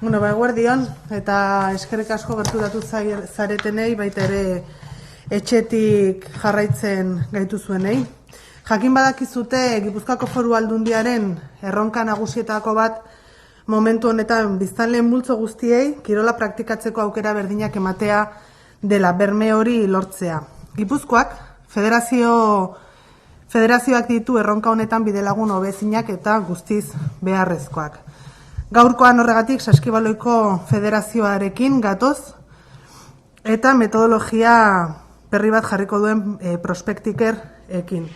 Eguerdion, eta eskerrik asko gerturatu zaretenei, baita ere etxetik jarraitzen gaituzuenei. Jakin badakizute, Gipuzkoako Foru Aldundiaren erronka nagusietako bat momentu honetan biztanleen multzo guztiei kirola praktikatzeko aukera berdinak ematea dela, berme hori lortzea. Gipuzkoak federazioak ditu erronka honetan bidelagun hobezinak eta guztiz beharrezkoak. Gaurkoan horregatik Saskibaloiko Federazioarekin gatoz eta metodologia berri bat jarriko duen prospektikerekin.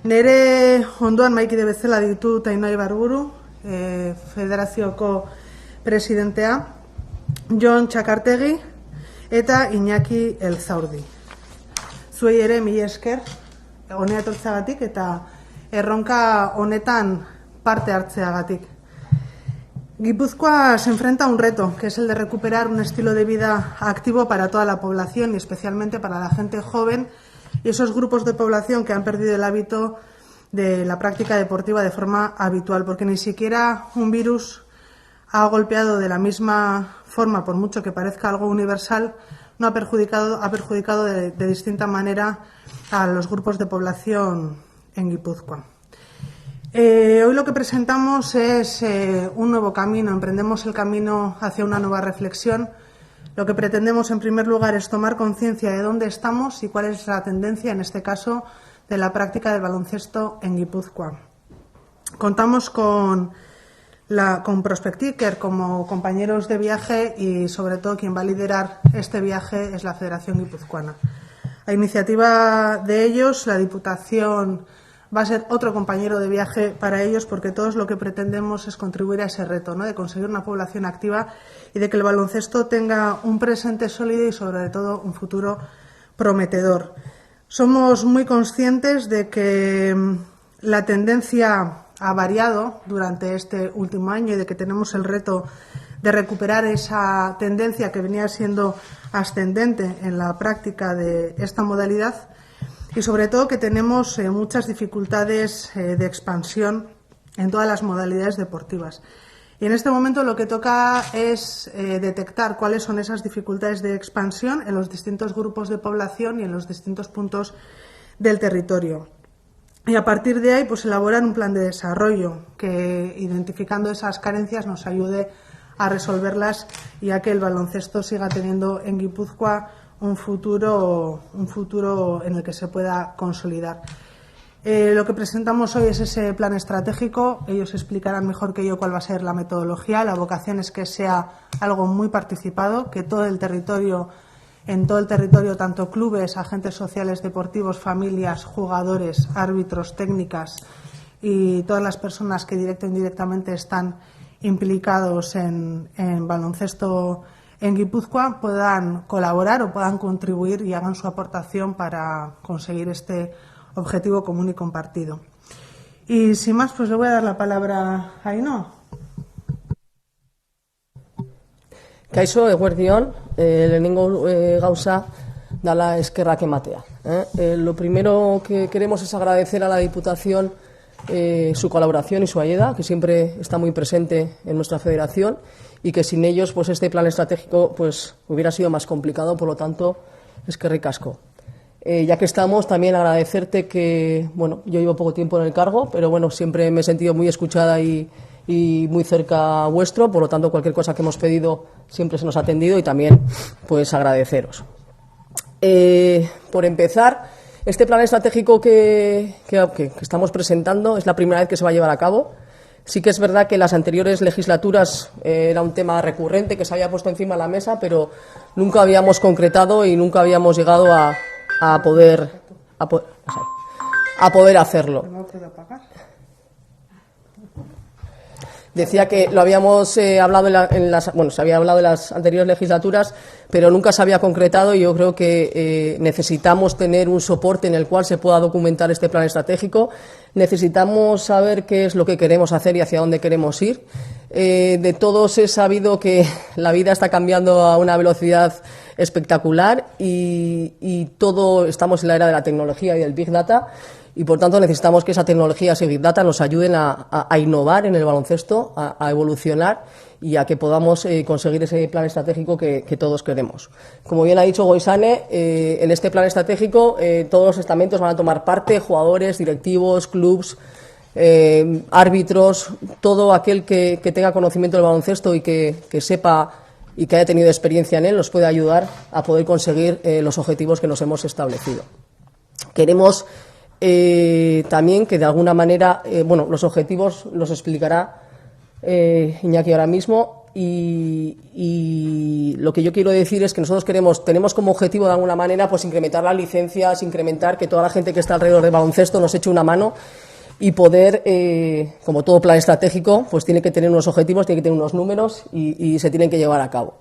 Nere ondoan maikide bezala ditu Tainoi Barburu, Federazioko presidentea, Jon Txakartegi eta Iñaki Elzaurdi. Zuei ere mila esker honea etortzeagatik eta erronka honetan parte hartzeagatik. Guipúzcoa se enfrenta a un reto, que es el de recuperar un estilo de vida activo para toda la población y especialmente para la gente joven y esos grupos de población que han perdido el hábito de la práctica deportiva de forma habitual, porque ni siquiera un virus ha golpeado de la misma forma, por mucho que parezca algo universal, no ha perjudicado de distinta manera a los grupos de población en Guipúzcoa. Hoy lo que presentamos es un nuevo camino, emprendemos el camino hacia una nueva reflexión. Lo que pretendemos en primer lugar es tomar conciencia de dónde estamos y cuál es la tendencia, en este caso, de la práctica del baloncesto en Guipúzcoa. Contamos con Prospectiker como compañeros de viaje y sobre todo quien va a liderar este viaje es la Federación Guipuzcoana. A iniciativa de ellos, la Diputación va a ser otro compañero de viaje para ellos, porque todos lo que pretendemos es contribuir a ese reto, ¿no?, de conseguir una población activa y de que el baloncesto tenga un presente sólido y sobre todo un futuro prometedor. Somos muy conscientes de que la tendencia ha variado durante este último año y de que tenemos el reto de recuperar esa tendencia que venía siendo ascendente en la práctica de esta modalidad. Y sobre todo que tenemos muchas dificultades de expansión en todas las modalidades deportivas. Y en este momento lo que toca es detectar cuáles son esas dificultades de expansión en los distintos grupos de población y en los distintos puntos del territorio. Y a partir de ahí, pues elaborar un plan de desarrollo que, identificando esas carencias, nos ayude a resolverlas y a que el baloncesto siga teniendo en Guipúzcoa un futuro en el que se pueda consolidar. Lo que presentamos hoy es ese plan estratégico. Ellos explicarán mejor que yo cuál va a ser la metodología. La vocación es que sea algo muy participado, que en todo el territorio, tanto clubes, agentes sociales, deportivos, familias, jugadores, árbitros, técnicas y todas las personas que directa o indirectamente están implicados en baloncesto en Guipúzcoa puedan colaborar o puedan contribuir y hagan su aportación para conseguir este objetivo común y compartido. Y sin más, pues le voy a dar la palabra a Ainhoa. Kaixo, eguerdion, lehenengo gauza dala eskerrak ematea. Lo primero que queremos es agradecer a la Diputación su colaboración y su ayuda, que siempre está muy presente en nuestra federación, y que sin ellos pues este plan estratégico pues hubiera sido más complicado. Por lo tanto, eskerrik asko. Ya que estamos, también agradecerte que, bueno, yo llevo poco tiempo en el cargo, pero bueno, siempre me he sentido muy escuchada y muy cerca vuestro. Por lo tanto, cualquier cosa que hemos pedido siempre se nos ha atendido, y también pues agradeceros. Por empezar, este plan estratégico que estamos presentando es la primera vez que se va a llevar a cabo. Sí que es verdad que en las anteriores legislaturas era un tema recurrente que se había puesto encima de la mesa, pero nunca habíamos concretado y nunca habíamos llegado a poder hacerlo. Decía que lo habíamos hablado se había hablado en las anteriores legislaturas, pero nunca se había concretado, y yo creo que necesitamos tener un soporte en el cual se pueda documentar este plan estratégico. Necesitamos saber qué es lo que queremos hacer y hacia dónde queremos ir. De todos he sabido que la vida está cambiando a una velocidad espectacular y todo estamos en la era de la tecnología y del Big Data. y por tanto necesitamos que esa tecnología, ese Big Data, nos ayuden a innovar en el baloncesto, a evolucionar y a que podamos conseguir ese plan estratégico que todos queremos. Como bien ha dicho Goizane, en este plan estratégico todos los estamentos van a tomar parte, jugadores, directivos, clubs, árbitros, todo aquel que tenga conocimiento del baloncesto y que sepa y que haya tenido experiencia en él, nos puede ayudar a poder conseguir los objetivos que nos hemos establecido. Queremos también que de alguna manera, los objetivos los explicará Iñaki ahora mismo y lo que yo quiero decir es que nosotros tenemos como objetivo de alguna manera pues incrementar las licencias, incrementar que toda la gente que está alrededor del baloncesto nos eche una mano y poder, como todo plan estratégico, pues tiene que tener unos objetivos, tiene que tener unos números y se tienen que llevar a cabo.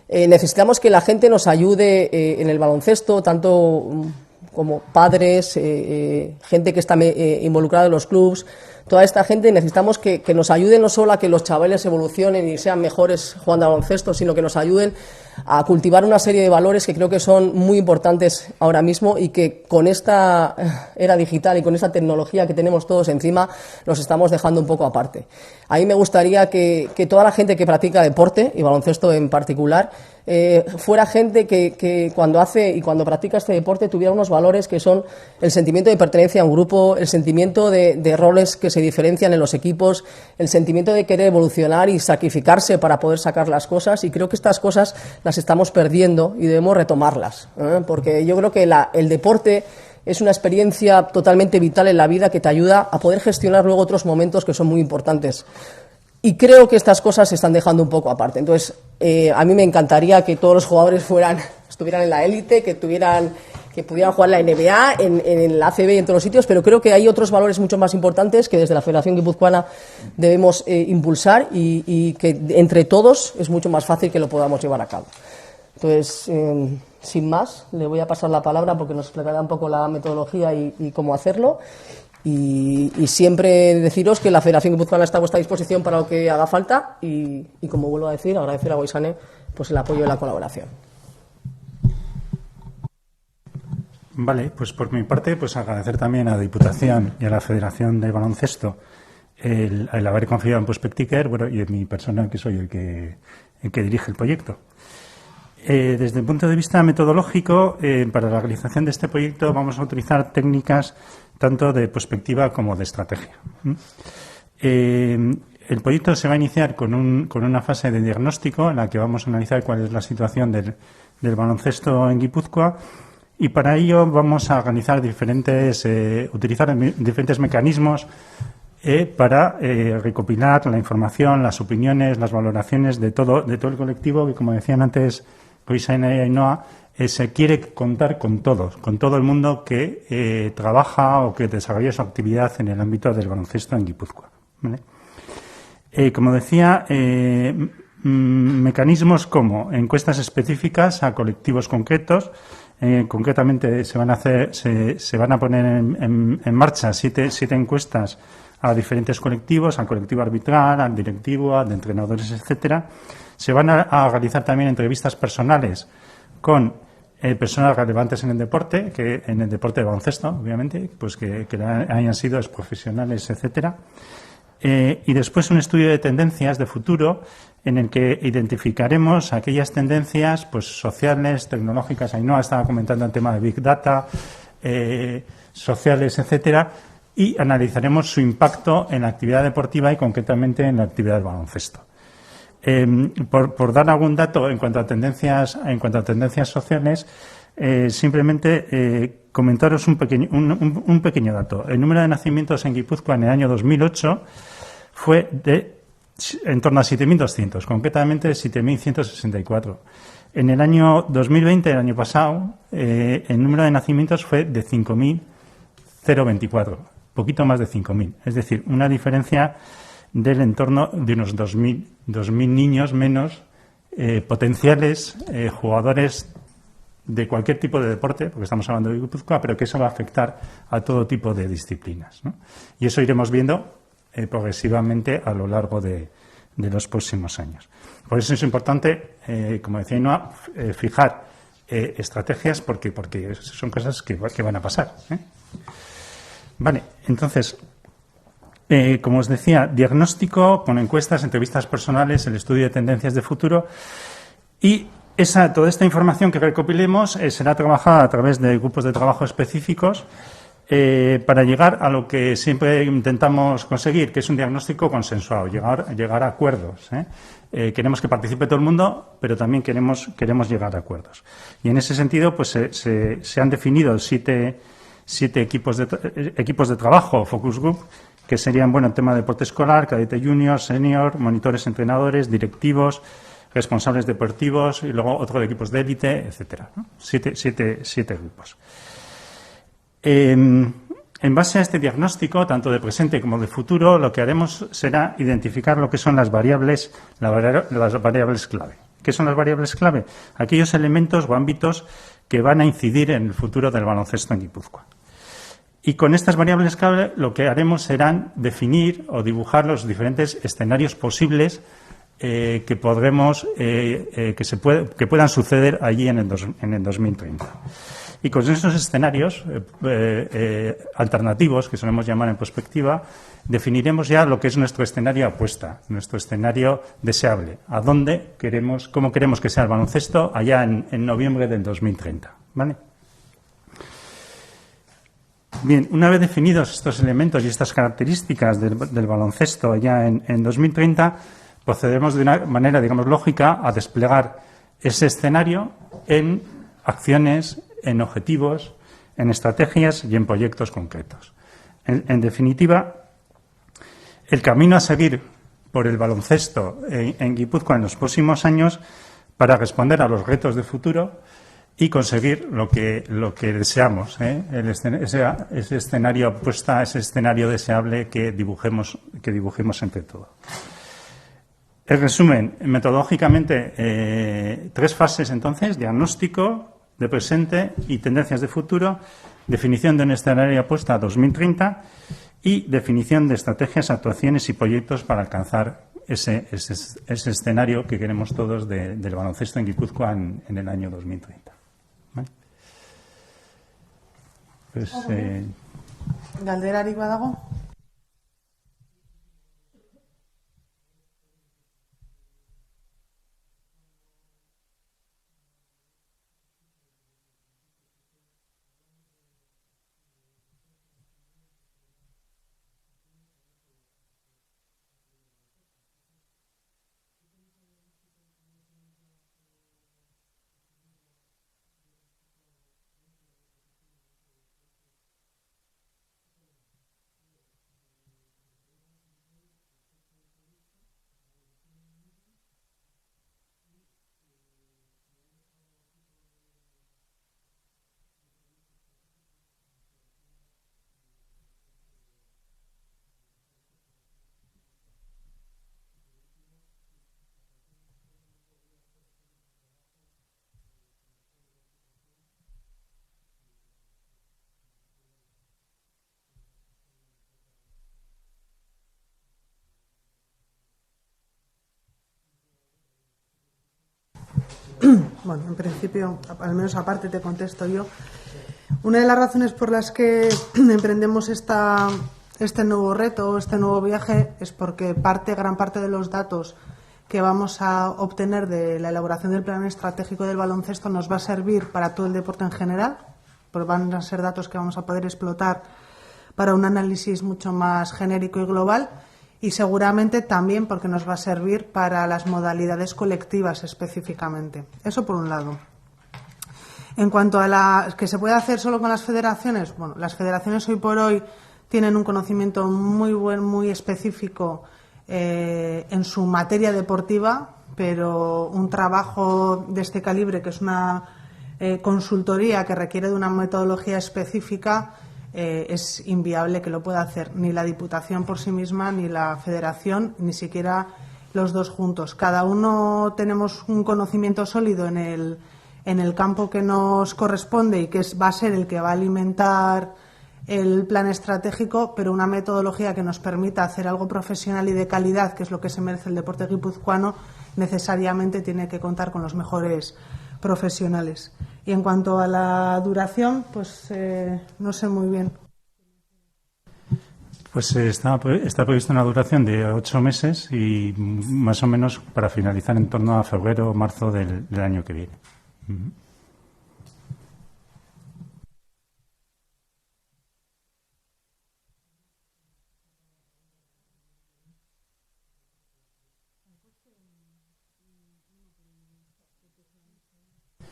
Necesitamos que la gente nos ayude en el baloncesto, tanto como padres, gente que está involucrada en los clubs, toda esta gente. Necesitamos que nos ayuden no solo a que los chavales evolucionen y sean mejores jugando al baloncesto, sino que nos ayuden a cultivar una serie de valores que creo que son muy importantes ahora mismo y que con esta era digital y con esta tecnología que tenemos todos encima los estamos dejando un poco aparte. A mí me gustaría que toda la gente que practica deporte, y baloncesto en particular, fuera gente que cuando hace y cuando practica este deporte tuviera unos valores que son el sentimiento de pertenencia a un grupo, el sentimiento de roles que se diferencian en los equipos, el sentimiento de querer evolucionar y sacrificarse para poder sacar las cosas, y creo que estas cosas las estamos perdiendo y debemos retomarlas, porque yo creo que el deporte es una experiencia totalmente vital en la vida que te ayuda a poder gestionar luego otros momentos que son muy importantes. Y creo que estas cosas se están dejando un poco aparte. Entonces, a mí me encantaría que todos los jugadores estuvieran en la élite, que pudieran jugar en la NBA, en la ACB y en todos los sitios, pero creo que hay otros valores mucho más importantes que desde la Federación Guipuzcoana debemos impulsar y que entre todos es mucho más fácil que lo podamos llevar a cabo. Entonces, sin más, le voy a pasar la palabra porque nos explicará un poco la metodología y cómo hacerlo. Y siempre deciros que la Federación Guipuzcoana está a vuestra disposición para lo que haga falta y como vuelvo a decir, agradecer a Goizane pues el apoyo y la colaboración. Vale, pues por mi parte, pues agradecer también a la Diputación y a la Federación de Baloncesto el haber confiado en Prospectiker, y en mi persona, que soy el que dirige el proyecto. Desde el punto de vista metodológico, para la realización de este proyecto vamos a utilizar técnicas tanto de perspectiva como de estrategia. El proyecto se va a iniciar con una fase de diagnóstico en la que vamos a analizar cuál es la situación del baloncesto en Guipúzcoa, y para ello vamos a utilizar diferentes mecanismos para recopilar la información, las opiniones, las valoraciones de todo el colectivo que, como decían antes Goizane y Ainhoa, se quiere contar con todos, con todo el mundo que trabaja o que desarrolla su actividad en el ámbito del baloncesto en Guipúzcoa, ¿vale? Como decía, mecanismos como encuestas específicas a colectivos concretos. Concretamente se van a poner en marcha siete encuestas a diferentes colectivos, al colectivo arbitral, al directivo, de entrenadores, etcétera. Se van a realizar también entrevistas personales con personas relevantes en el deporte de baloncesto, obviamente, pues que hayan sido profesionales, etcétera. Y después un estudio de tendencias de futuro en el que identificaremos aquellas tendencias pues sociales, tecnológicas. Ainhoa estaba comentando el tema de Big Data, sociales, etcétera, y analizaremos su impacto en la actividad deportiva y concretamente en la actividad del baloncesto. Por dar algún dato en cuanto a tendencias sociales, simplemente comentaros un pequeño dato. El número de nacimientos en Guipúzcoa en el año 2008 fue en torno a 7.200, concretamente 7.164. En el año 2020, el año pasado, el número de nacimientos fue de 5.024, poquito más de 5.000. Es decir, una diferencia del entorno de unos 2.000 niños menos potenciales jugadores de cualquier tipo de deporte, porque estamos hablando de Guipúzcoa, pero que eso va a afectar a todo tipo de disciplinas, ¿no? Y eso iremos viendo progresivamente a lo largo de los próximos años. Por eso es importante, como decía Ainhoa, fijar estrategias porque son cosas que van a pasar, Vale, entonces, como os decía, diagnóstico con encuestas, entrevistas personales, el estudio de tendencias de futuro y toda esta información que recopilemos será trabajada a través de grupos de trabajo específicos para llegar a lo que siempre intentamos conseguir, que es un diagnóstico consensuado, llegar a acuerdos. Queremos que participe todo el mundo, pero también queremos llegar a acuerdos. Y en ese sentido, pues se han definido siete equipos de trabajo, focus group, que serían, bueno, tema de deporte escolar, cadete junior, senior, monitores, entrenadores, directivos, responsables deportivos y luego otro de equipos de élite, etcétera, ¿no? Siete grupos. En base a este diagnóstico, tanto de presente como de futuro, lo que haremos será identificar lo que son las variables clave. ¿Qué son las variables clave? Aquellos elementos o ámbitos que van a incidir en el futuro del baloncesto en Guipúzcoa. Y con estas variables clave lo que haremos serán definir o dibujar los diferentes escenarios posibles que puedan suceder allí en el 2030. Y con esos escenarios alternativos, que solemos llamar en perspectiva, definiremos ya lo que es nuestro escenario apuesta, nuestro escenario deseable, cómo queremos que sea el baloncesto allá en noviembre del 2030. ¿Vale? Bien, una vez definidos estos elementos y estas características del baloncesto allá en 2030, procederemos de una manera, digamos, lógica a desplegar ese escenario en acciones, en objetivos, en estrategias y en proyectos concretos. En definitiva, el camino a seguir por el baloncesto en Guipúzcoa en los próximos años para responder a los retos de futuro y conseguir lo que deseamos, ese escenario apuesta, ese escenario deseable que dibujemos entre todos. En resumen, metodológicamente, 3 fases entonces: diagnóstico de presente y tendencias de futuro, definición de un escenario apuesta a 2030 y definición de estrategias, actuaciones y proyectos para alcanzar ese escenario que queremos todos del baloncesto en Guipúzcoa en el año 2030. ¿Vale? Pues, Galderari badago? Bueno, en principio, al menos aparte te contesto yo. Una de las razones por las que emprendemos este nuevo reto, este nuevo viaje, es porque gran parte de los datos que vamos a obtener de la elaboración del plan estratégico del baloncesto nos va a servir para todo el deporte en general, porque van a ser datos que vamos a poder explotar para un análisis mucho más genérico y global, y seguramente también porque nos va a servir para las modalidades colectivas específicamente. Eso por un lado. En cuanto a que se puede hacer solo con las federaciones, bueno, las federaciones hoy por hoy tienen un conocimiento muy específico en su materia deportiva, pero un trabajo de este calibre, que es una consultoría que requiere de una metodología específica, es inviable que lo pueda hacer ni la Diputación por sí misma, ni la Federación, ni siquiera los dos juntos. Cada uno tenemos un conocimiento sólido en el campo que nos corresponde y que va a ser el que va a alimentar el plan estratégico, pero una metodología que nos permita hacer algo profesional y de calidad, que es lo que se merece el deporte guipuzcoano, necesariamente tiene que contar con los mejores profesionales. Y en cuanto a la duración, pues no sé muy bien. Pues está prevista una duración de 8 meses y más o menos para finalizar en torno a febrero o marzo del año que viene. Uh-huh.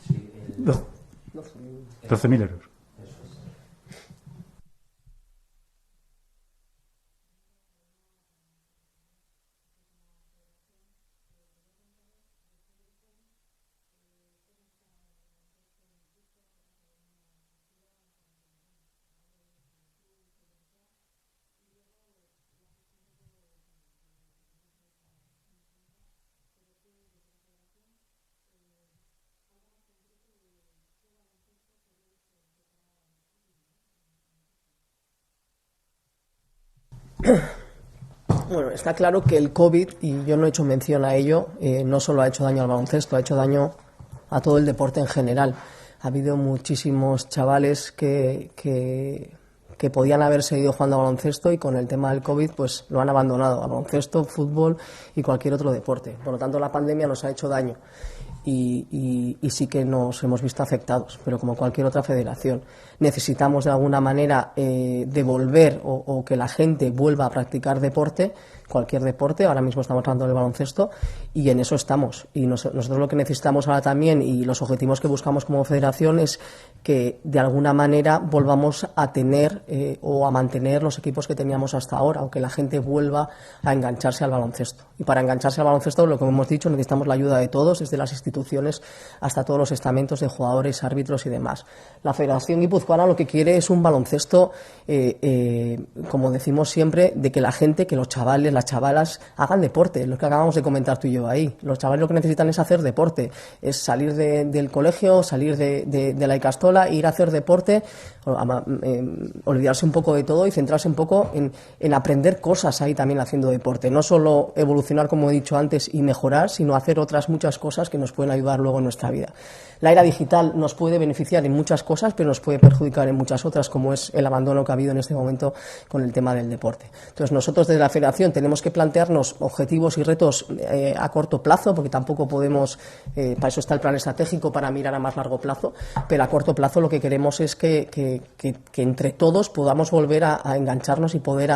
Sí, 12.000 euros. Bueno, está claro que el COVID, y yo no he hecho mención a ello, no solo ha hecho daño al baloncesto, ha hecho daño a todo el deporte en general. Ha habido muchísimos chavales que podían haber seguido jugando a baloncesto y con el tema del COVID pues lo han abandonado, a baloncesto, fútbol y cualquier otro deporte. Por lo tanto, la pandemia nos ha hecho daño y sí que nos hemos visto afectados, pero como cualquier otra federación. Necesitamos de alguna manera devolver o que la gente vuelva a practicar deporte, cualquier deporte. Ahora mismo estamos hablando del baloncesto y en eso estamos. Y nosotros lo que necesitamos ahora también, y los objetivos que buscamos como federación, es que de alguna manera volvamos a tener o a mantener los equipos que teníamos hasta ahora, o que la gente vuelva a engancharse al baloncesto. Y para engancharse al baloncesto, lo que hemos dicho, necesitamos la ayuda de todos, desde las instituciones hasta todos los estamentos de jugadores, árbitros y demás. La Federación Guipuzcoana lo que quiere es un baloncesto, como decimos siempre, de que la gente, que los chavales, las chavalas hagan deporte, lo que acabamos de comentar tú y yo ahí. Los chavales lo que necesitan es hacer deporte, es salir del colegio, salir de la Icastola, ir a hacer deporte, olvidarse un poco de todo y centrarse un poco en aprender cosas ahí también haciendo deporte. No solo evolucionar, como he dicho antes, y mejorar, sino hacer otras muchas cosas que nos pueden ayudar luego en nuestra vida. La era digital nos puede beneficiar en muchas cosas, pero nos puede perjudicar en muchas otras, como es el abandono que ha habido en este momento con el tema del deporte. Entonces, nosotros desde la Federación tenemos que plantearnos objetivos y retos a corto plazo, porque tampoco podemos, para eso está el plan estratégico, para mirar a más largo plazo, pero a corto plazo lo que queremos es que entre todos podamos volver a engancharnos y poder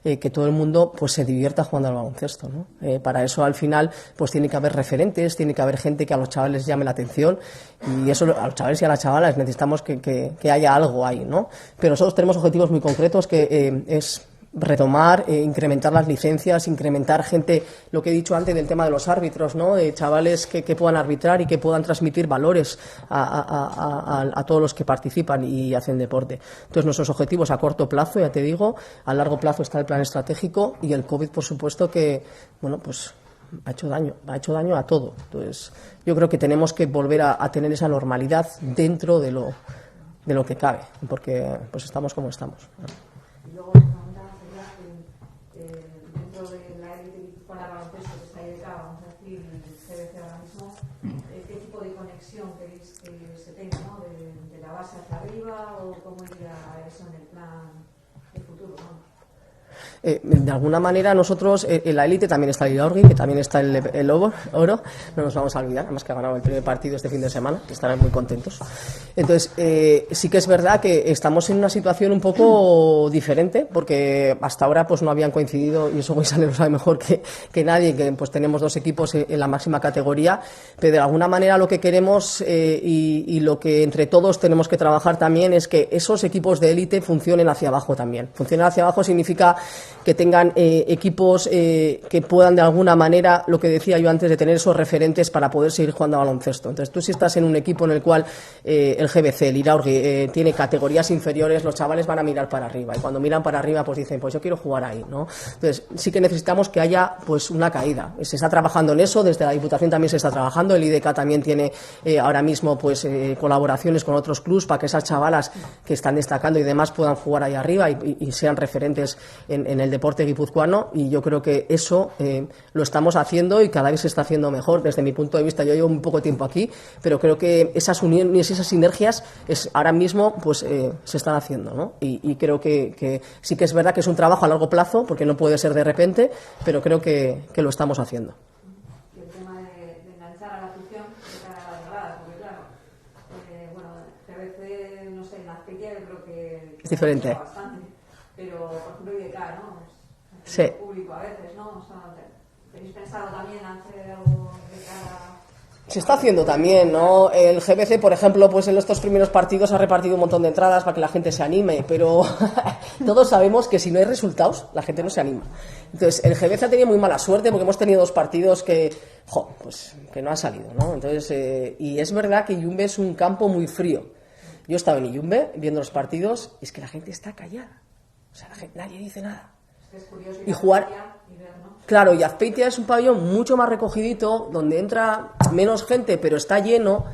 que todo el mundo pues se divierta jugando al baloncesto, ¿no? Para eso, al final, pues tiene que haber referentes, tiene que haber gente que a los chavales llame la atención, y eso a los chavales y a las chavalas necesitamos que haya algo ahí, ¿no? Pero nosotros tenemos objetivos muy concretos, que es retomar, incrementar las licencias, incrementar gente, lo que he dicho antes del tema de los árbitros, ¿no? Chavales que puedan arbitrar y que puedan transmitir valores a todos los que participan y hacen deporte. Entonces, nuestros objetivos a corto plazo, ya te digo, a largo plazo está el plan estratégico, y el COVID, por supuesto, que, bueno, pues ha hecho daño a todo. Entonces, yo creo que tenemos que volver a tener esa normalidad dentro de lo que cabe, porque pues estamos como estamos, ¿no? Y luego nos preguntaba dentro de la élite con la baloncesto que está ahí de cara, vamos a decir, el CBC ahora mismo, ¿qué tipo de conexión queréis que se tenga, ¿no? de la base hacia arriba, o cómo iría eso en el plan de futuro, ¿no? De alguna manera nosotros, en la élite también está el Iraurgi, que también está el oro, no nos vamos a olvidar, además que ha ganado el primer partido este fin de semana, que estarán muy contentos. Entonces, sí que es verdad que estamos en una situación un poco diferente, porque hasta ahora pues no habían coincidido, y eso Guisane lo sabe mejor que nadie, que pues tenemos dos equipos en la máxima categoría, pero de alguna manera lo que queremos y lo que entre todos tenemos que trabajar también es que esos equipos de élite funcionen hacia abajo también. Funcionar hacia abajo significa que tengan equipos que puedan de alguna manera, lo que decía yo antes, de tener esos referentes para poder seguir jugando a baloncesto. Entonces, tú si estás en un equipo en el cual el GBC, el Iraurgi, tiene categorías inferiores, los chavales van a mirar para arriba, y cuando miran para arriba pues dicen, pues yo quiero jugar ahí, ¿no? Entonces, sí que necesitamos que haya pues una caída. Se está trabajando en eso, desde la Diputación también se está trabajando, el IDK también tiene ahora mismo pues colaboraciones con otros clubs para que esas chavalas que están destacando y demás puedan jugar ahí arriba y sean referentes en el deporte guipuzcoano, y yo creo que eso lo estamos haciendo y cada vez se está haciendo mejor desde mi punto de vista. Yo llevo un poco tiempo aquí, pero creo que esas uniones, esas sinergias ahora mismo pues se están haciendo, ¿no? Y creo que sí que es verdad que es un trabajo a largo plazo, porque no puede ser de repente, pero creo que lo estamos haciendo. Y el tema de enganchar a la afición de cara a la grada, porque claro, bueno, GBC, no sé, en la Azpeitia yo creo que es diferente. Bastante, pero por ejemplo IDK, ¿no? Sí. Público a veces, ¿no? O sea, ¿tenéis pensado también hacer algo de cara? Se está haciendo también, ¿no? El GBC, por ejemplo, pues en estos primeros partidos ha repartido un montón de entradas para que la gente se anime, pero todos sabemos que si no hay resultados, la gente no se anima. Entonces, el GBC ha tenido muy mala suerte porque hemos tenido 2 partidos que no han salido, ¿no? Entonces, y es verdad que Iyumbe es un campo muy frío. Yo he estado en Iyumbe viendo los partidos y es que la gente está callada. O sea, nadie dice nada. Es curioso y jugar y ver, ¿no? Claro, y Azpeitia es un pabellón mucho más recogidito, donde entra menos gente, pero está lleno,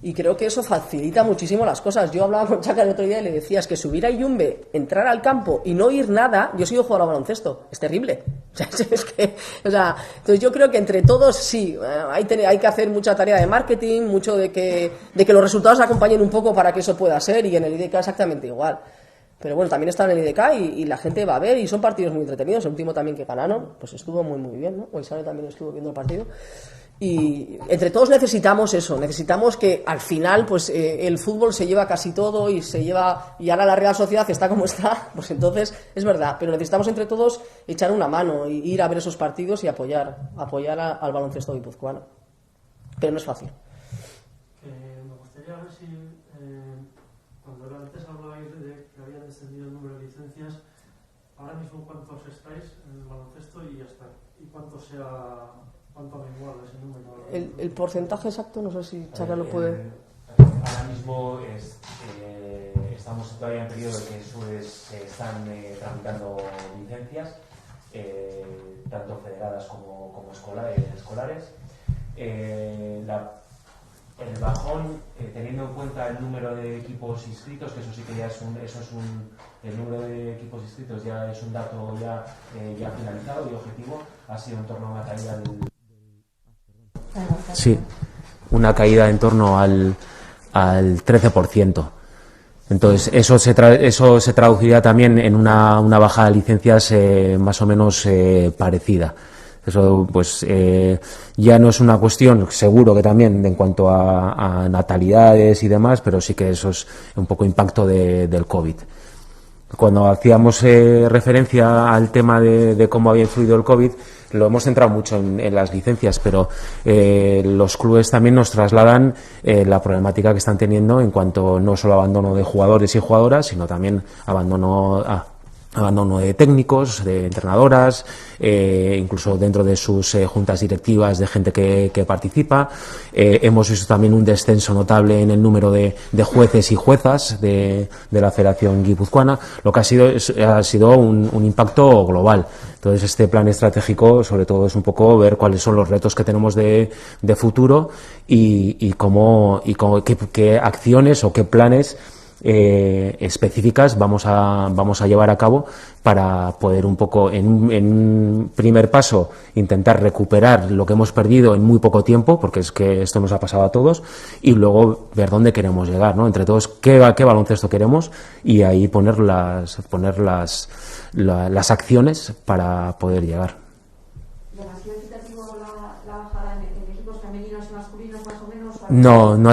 y creo que eso facilita muchísimo las cosas. Yo hablaba con Chaca el otro día y le decía, es que subir a Iyumbe, entrar al campo y no ir nada, yo he sido jugador de baloncesto, es terrible. Entonces yo creo que entre todos sí, hay que hacer mucha tarea de marketing, mucho de que los resultados acompañen un poco para que eso pueda ser, y en el IDK exactamente igual. Pero bueno, también está en el IDK y la gente va a ver, y son partidos muy entretenidos. El último también que ganaron, pues estuvo muy bien, ¿no? Oisane también estuvo viendo el partido. Y entre todos necesitamos eso, necesitamos que al final pues el fútbol se lleva casi todo y ahora la Real Sociedad está como está, pues entonces es verdad, pero necesitamos entre todos echar una mano y ir a ver esos partidos y apoyar al baloncesto guipuzcoano. Pero no es fácil. Me gustaría ver si cuando antes hablabais de que había descendido el número de licencias, ahora mismo cuántos estáis en el baloncesto y cuánto ha menguado ese número. El porcentaje exacto, no sé si Chaca lo puede. Ahora mismo estamos todavía en periodo de que se están tramitando licencias, tanto federadas como escolares. El bajón, teniendo en cuenta el número de equipos inscritos, que eso sí que ya el número de equipos inscritos ya es un dato ya finalizado y objetivo, ha sido en torno a una caída una caída en torno al 13%. Entonces eso se traduciría también en una baja de licencias más o menos parecida. Eso pues ya no es una cuestión, seguro que también en cuanto a natalidades y demás, pero sí que eso es un poco impacto del COVID. Cuando hacíamos referencia al tema de cómo había influido el COVID, lo hemos centrado mucho en las licencias, pero los clubes también nos trasladan la problemática que están teniendo en cuanto no solo abandono de jugadores y jugadoras, sino también abandono de técnicos, de entrenadoras, incluso dentro de sus juntas directivas de gente que participa. Hemos visto también un descenso notable en el número de jueces y juezas de la Federación Guipuzcoana, lo que ha sido un impacto global. Entonces este plan estratégico sobre todo es un poco ver cuáles son los retos que tenemos de futuro y qué acciones o qué planes específicas vamos a llevar a cabo para poder un poco en un primer paso intentar recuperar lo que hemos perdido en muy poco tiempo, porque es que esto nos ha pasado a todos, y luego ver dónde queremos llegar, ¿no? Entre todos qué baloncesto queremos y ahí poner las acciones para poder llegar. ¿Demasiado equitativo la bajada en equipos femeninos y masculinos más o menos? No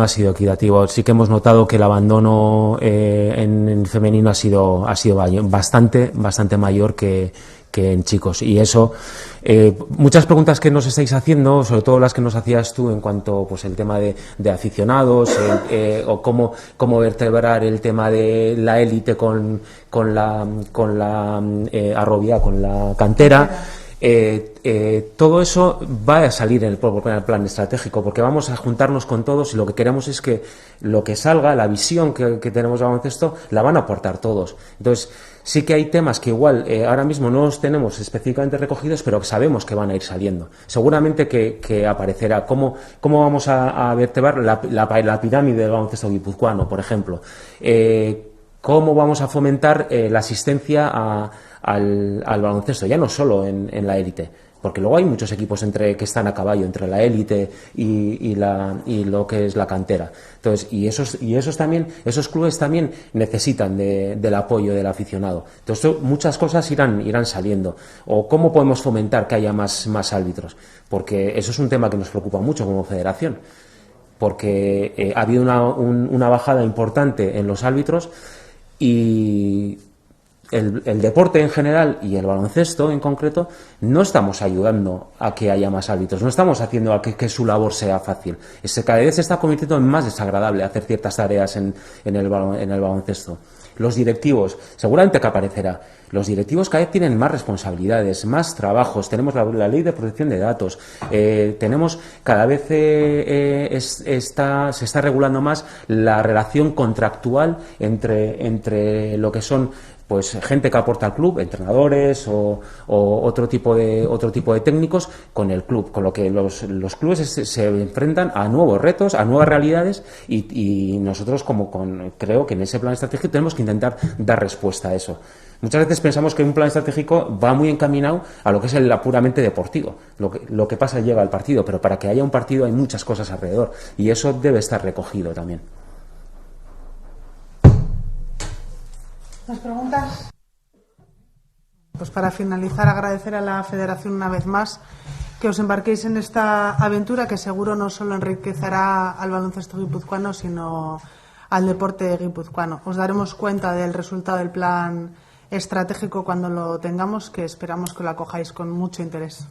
ha sido equitativo. Sí que hemos notado que el abandono en femenino ha sido bastante mayor que en chicos, y eso muchas preguntas que nos estáis haciendo, sobre todo las que nos hacías tú en cuanto pues el tema de aficionados o cómo vertebrar el tema de la élite con la arrobia, con la cantera. Todo eso va a salir en el plan estratégico, porque vamos a juntarnos con todos y lo que queremos es que lo que salga, la visión que tenemos de baloncesto, la van a aportar todos. Entonces sí que hay temas que igual ahora mismo no los tenemos específicamente recogidos, pero sabemos que van a ir saliendo. Seguramente que aparecerá cómo vamos a vertebrar la pirámide del baloncesto guipuzcoano, por ejemplo. Cómo vamos a fomentar la asistencia al baloncesto, ya no solo en la élite, porque luego hay muchos equipos que están a caballo entre la élite y lo que es la cantera. Entonces, y esos clubes también necesitan del apoyo del aficionado. Entonces, muchas cosas irán saliendo. O cómo podemos fomentar que haya más árbitros, porque eso es un tema que nos preocupa mucho como federación, porque ha habido una bajada importante en los árbitros y el deporte en general y el baloncesto en concreto no estamos ayudando a que haya más árbitros, no estamos haciendo a que su labor sea fácil. Cada vez se está convirtiendo en más desagradable hacer ciertas tareas en el baloncesto. Los directivos, seguramente que aparecerá, los directivos cada vez tienen más responsabilidades, más trabajos, tenemos la ley de protección de datos, tenemos cada vez se está regulando más la relación contractual entre lo que son pues gente que aporta al club, entrenadores o otro tipo de técnicos con el club, con lo que los clubes se enfrentan a nuevos retos, a nuevas realidades y nosotros creo que en ese plan estratégico tenemos que intentar dar respuesta a eso. Muchas veces pensamos que un plan estratégico va muy encaminado a lo que es el puramente deportivo, lo que pasa llega al partido, pero para que haya un partido hay muchas cosas alrededor y eso debe estar recogido también. ¿Más preguntas? Pues para finalizar, agradecer a la Federación una vez más que os embarquéis en esta aventura que seguro no solo enriquecerá al baloncesto guipuzcoano, sino al deporte guipuzcoano. Os daremos cuenta del resultado del plan estratégico cuando lo tengamos, que esperamos que lo acojáis con mucho interés.